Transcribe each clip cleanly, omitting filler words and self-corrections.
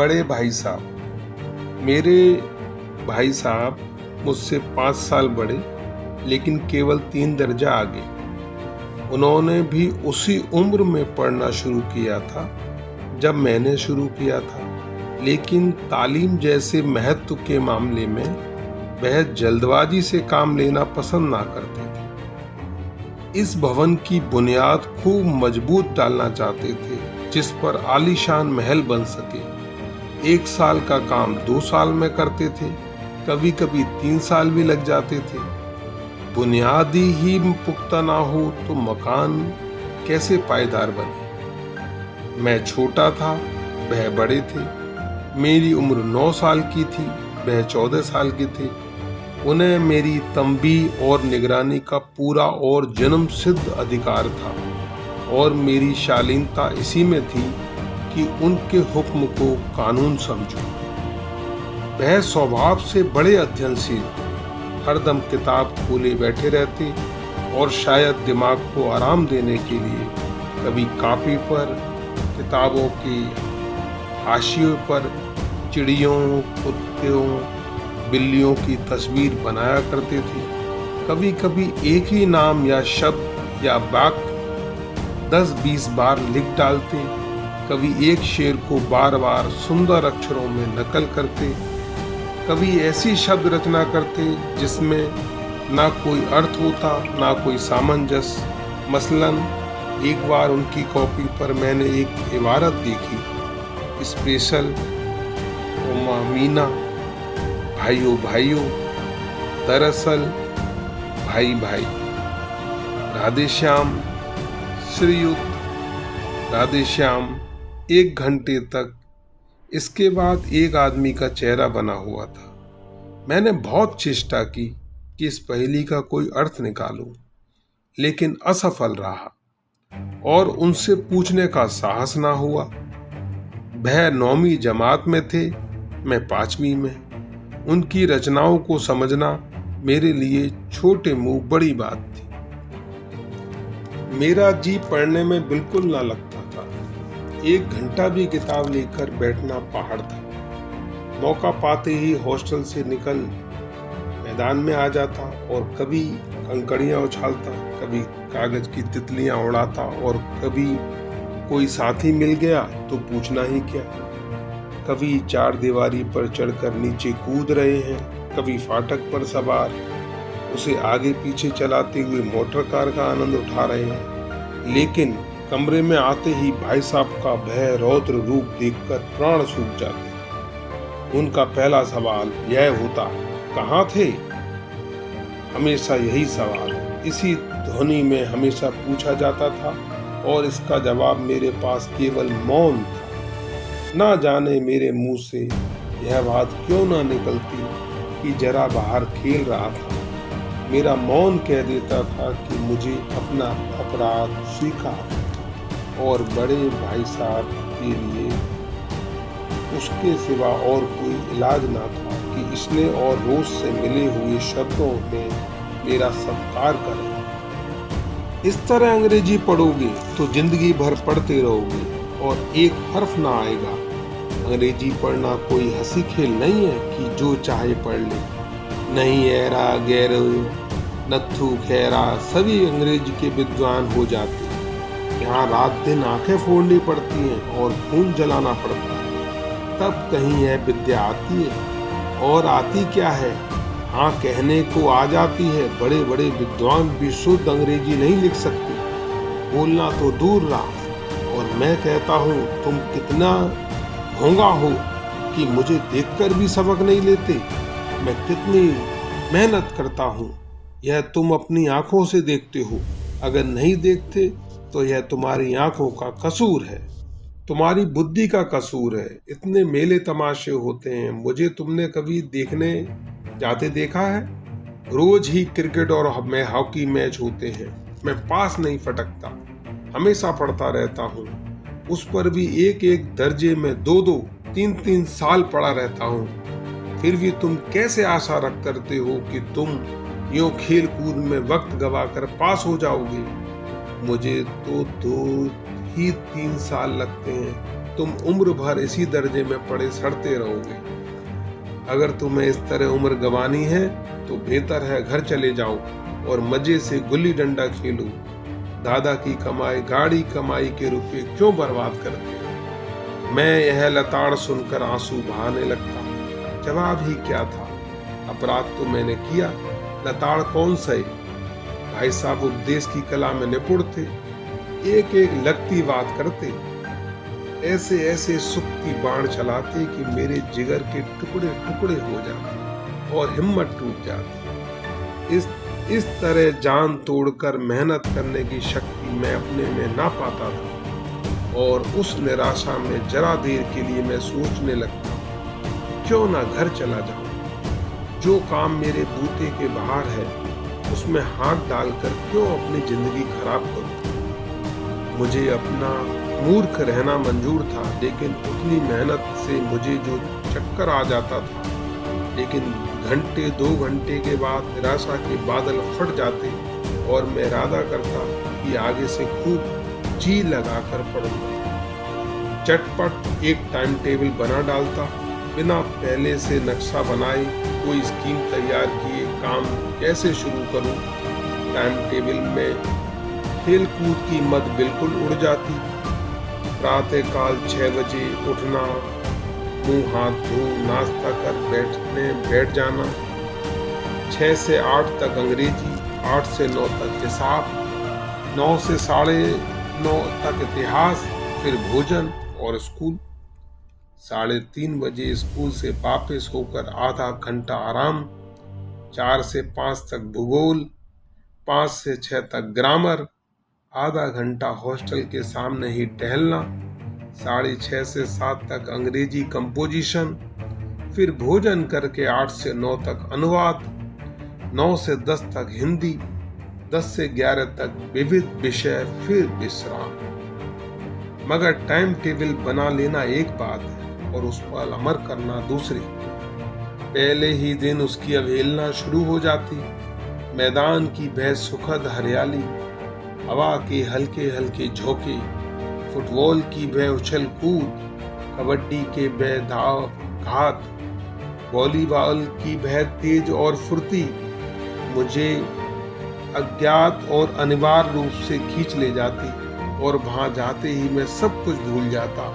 बड़े भाई साहब। मेरे भाई साहब मुझसे 5 साल बड़े, लेकिन केवल 3 दर्जा आगे। उन्होंने भी उसी उम्र में पढ़ना शुरू किया था जब मैंने शुरू किया था, लेकिन तालीम जैसे महत्व के मामले में वह जल्दबाजी से काम लेना पसंद ना करते थे। इस भवन की बुनियाद खूब मजबूत डालना चाहते थे, जिस पर आलीशान महल बन सके। 1 साल का काम 2 साल में करते थे, कभी कभी 3 साल भी लग जाते थे। बुनियादी ही पुख्ता ना हो तो मकान कैसे पायदार बने। मैं छोटा था, वह बड़े थे। मेरी उम्र 9 साल की थी, वह 14 साल के थे। उन्हें मेरी तंबीह और निगरानी का पूरा और जन्म सिद्ध अधिकार था, और मेरी शालीनता इसी में थी कि उनके हुक्म को कानून समझूं। वह स्वभाव से बड़े अध्ययनशील थे, हरदम किताब खोले बैठे रहते, और शायद दिमाग को आराम देने के लिए कभी कॉपी पर, किताबों के हाशियों पर चिड़ियों, कुत्तों, बिल्लियों की तस्वीर बनाया करते थे। कभी कभी एक ही नाम या शब्द या वाक्य 10-20 बार लिख डालते, कभी एक शेर को बार बार सुंदर अक्षरों में नकल करते, कभी ऐसी शब्द रचना करते जिसमें ना कोई अर्थ होता, ना कोई सामंजस्य। मसलन एक बार उनकी कॉपी पर मैंने एक इबारत देखी, स्पेशल, मीना, भाइयों भाइयों, दरअसल भाई भाई, राधे श्याम, श्रीयुत राधे श्याम। 1 घंटे तक। इसके बाद एक आदमी का चेहरा बना हुआ था। मैंने बहुत चेष्टा की कि इस पहेली का कोई अर्थ निकालूं, लेकिन असफल रहा और उनसे पूछने का साहस ना हुआ। वह 9वीं जमात में थे, मैं 5वीं में। उनकी रचनाओं को समझना मेरे लिए छोटे मुंह बड़ी बात थी। मेरा जी पढ़ने में बिल्कुल ना लगता था। 1 घंटा भी किताब लेकर बैठना पहाड़ था। मौका पाते ही हॉस्टल से निकल मैदान में आ जाता और कभी कंकड़ियां उछालता, कभी कागज की तितलियां उड़ाता, और कभी कोई साथी मिल गया तो पूछना ही क्या। कभी 4 दीवारी पर चढ़कर नीचे कूद रहे हैं, कभी फाटक पर सवार उसे आगे पीछे चलाते हुए मोटर कार का आनंद उठा रहे हैं। लेकिन कमरे में आते ही भाई साहब का भय रौद्र रूप देखकर प्राण सूख जाते। उनका पहला सवाल यह होता, कहाँ थे? हमेशा यही सवाल इसी ध्वनि में हमेशा पूछा जाता था, और इसका जवाब मेरे पास केवल मौन था। ना जाने मेरे मुंह से यह बात क्यों ना निकलती कि जरा बाहर खेल रहा था। मेरा मौन कह देता था कि मुझे अपना अपराध स्वीकार, और बड़े भाई साहब के लिए उसके सिवा और कोई इलाज ना था कि स्नेह और रोष से मिले हुए शब्दों में मेरा सत्कार करें। इस तरह अंग्रेजी पढ़ोगे तो जिंदगी भर पढ़ते रहोगे और एक हर्फ ना आएगा। अंग्रेजी पढ़ना कोई हंसी खेल नहीं है कि जो चाहे पढ़ ले। नहीं, ऐरा गैरो नत्थु खैरा सभी अंग्रेजी के विद्वान हो जाते। यहाँ रात दिन आंखें फोड़नी पड़ती हैं और खून जलाना पड़ता है, तब कहीं यह विद्या आती है। और आती क्या है, हाँ कहने को आ जाती है। बड़े बड़े विद्वान भी शुद्ध अंग्रेजी नहीं लिख सकते, बोलना तो दूर रहा। और मैं कहता हूँ, तुम कितना भोंगा हो कि मुझे देखकर भी सबक नहीं लेते। मैं कितनी मेहनत करता हूँ, यह तुम अपनी आंखों से देखते हो। अगर नहीं देखते तो यह तुम्हारी आंखों का कसूर है, तुम्हारी बुद्धि का कसूर है। इतने मेले तमाशे होते हैं, मुझे तुमने कभी देखने जाते देखा है? रोज ही क्रिकेट और हॉकी मैच होते हैं, मैं पास नहीं फटकता, हमेशा पढ़ता रहता हूँ। उस पर भी एक एक दर्जे में 2-2, 3-3 साल पढ़ा रहता हूँ। फिर भी तुम कैसे आशा रख करते हो कि तुम यूं खेल कूद में वक्त गवाकर पास हो जाओगे? मुझे तो 2 ही 3 साल लगते हैं, तुम उम्र भर इसी दर्जे में पड़े सड़ते रहोगे। अगर तुम्हें इस तरह उम्र गंवानी है तो बेहतर है घर चले जाओ और मजे से गुल्ली डंडा खेलो। दादा की कमाई गाड़ी कमाई के रुपए क्यों बर्बाद करते हो? मैं यह लताड़ सुनकर आंसू बहाने लगता। जवाब ही क्या था, अपराध तो मैंने किया, लताड़ कौन सही। भाई साहब उपदेश की कला में निपुण थे, एक एक लगती बात करते, ऐसे ऐसे सुख की बाण चलाते कि मेरे जिगर के टुकड़े टुकड़े हो जाते और हिम्मत टूट जाती। इस तरह जान तोड़कर मेहनत करने की शक्ति मैं अपने में ना पाता था और उस निराशा में जरा देर के लिए मैं सोचने लगता, क्यों ना घर चला जाऊं। जो काम मेरे बूते के बाहर है उसमें हाथ डालकर क्यों अपनी जिंदगी खराब करूं। मुझे अपना मूर्ख रहना मंजूर था, लेकिन उतनी मेहनत से मुझे जो चक्कर आ जाता था, लेकिन घंटे 2 घंटे के बाद निराशा के बादल फट जाते और मैं इरादा करता कि आगे से खूब जी लगाकर पढ़ूंगा। चटपट एक टाइम टेबल बना डालता, बिना पहले से नक्शा बनाए कोई स्कीम तैयार किए काम कैसे शुरू करूं। टाइम टेबल में खेल कूद की मद बिल्कुल उड़ जाती। प्रातः काल 6 बजे उठना, मुंह हाथ धो नाश्ता कर बैठ जाना, 6 से 8 तक अंग्रेजी, 8 से 9 तक हिसाब, 9 से 9:30 तक इतिहास, फिर भोजन और स्कूल। 3:30 बजे स्कूल से वापस होकर आधा घंटा आराम, 4 से 5 तक भूगोल, 5 से 6 तक ग्रामर, आधा घंटा हॉस्टल के सामने ही टहलना, 6:30 से 7 तक अंग्रेजी कंपोजिशन, फिर भोजन करके 8 से 9 तक अनुवाद, 9 से 10 तक हिंदी, 10 से 11 तक विविध विषय, फिर विश्राम। मगर टाइम टेबल बना लेना एक बात है और उस पर अमल करना दूसरी। पहले ही दिन उसकी अवहेलना शुरू हो जाती। मैदान की वह सुखद हरियाली, हवा के हल्के हल्के झोंके, फुटबॉल की वह उछल कूद, कबड्डी के वह धाव घात, वॉलीबॉल की वह तेज और फुर्ती मुझे अज्ञात और अनिवार्य रूप से खींच ले जाती और वहां जाते ही मैं सब कुछ भूल जाता।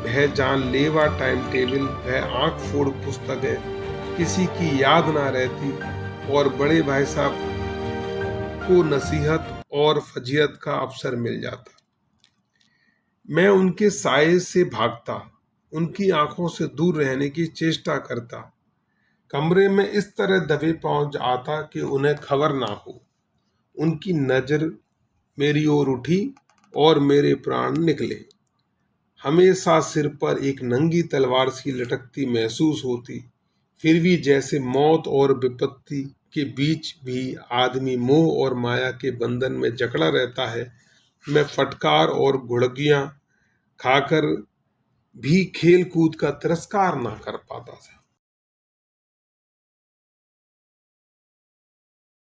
वह जानलेवा टाइम टेबल, वह आंख फोड़ पुस्तकें किसी की याद ना रहती और बड़े भाई साहब को नसीहत और फजीहत का अवसर मिल जाता। मैं उनके साये से भागता, उनकी आंखों से दूर रहने की चेष्टा करता, कमरे में इस तरह दबे पहुंच आता कि उन्हें खबर ना हो। उनकी नजर मेरी ओर उठी और मेरे प्राण निकले। हमेशा सिर पर एक नंगी तलवार सी लटकती महसूस होती, फिर भी जैसे मौत और विपत्ति के बीच भी आदमी मोह और माया के बंधन में जकड़ा रहता है। मैं फटकार और घुड़कियां खाकर भी खेल कूद का तिरस्कार ना कर पाता था।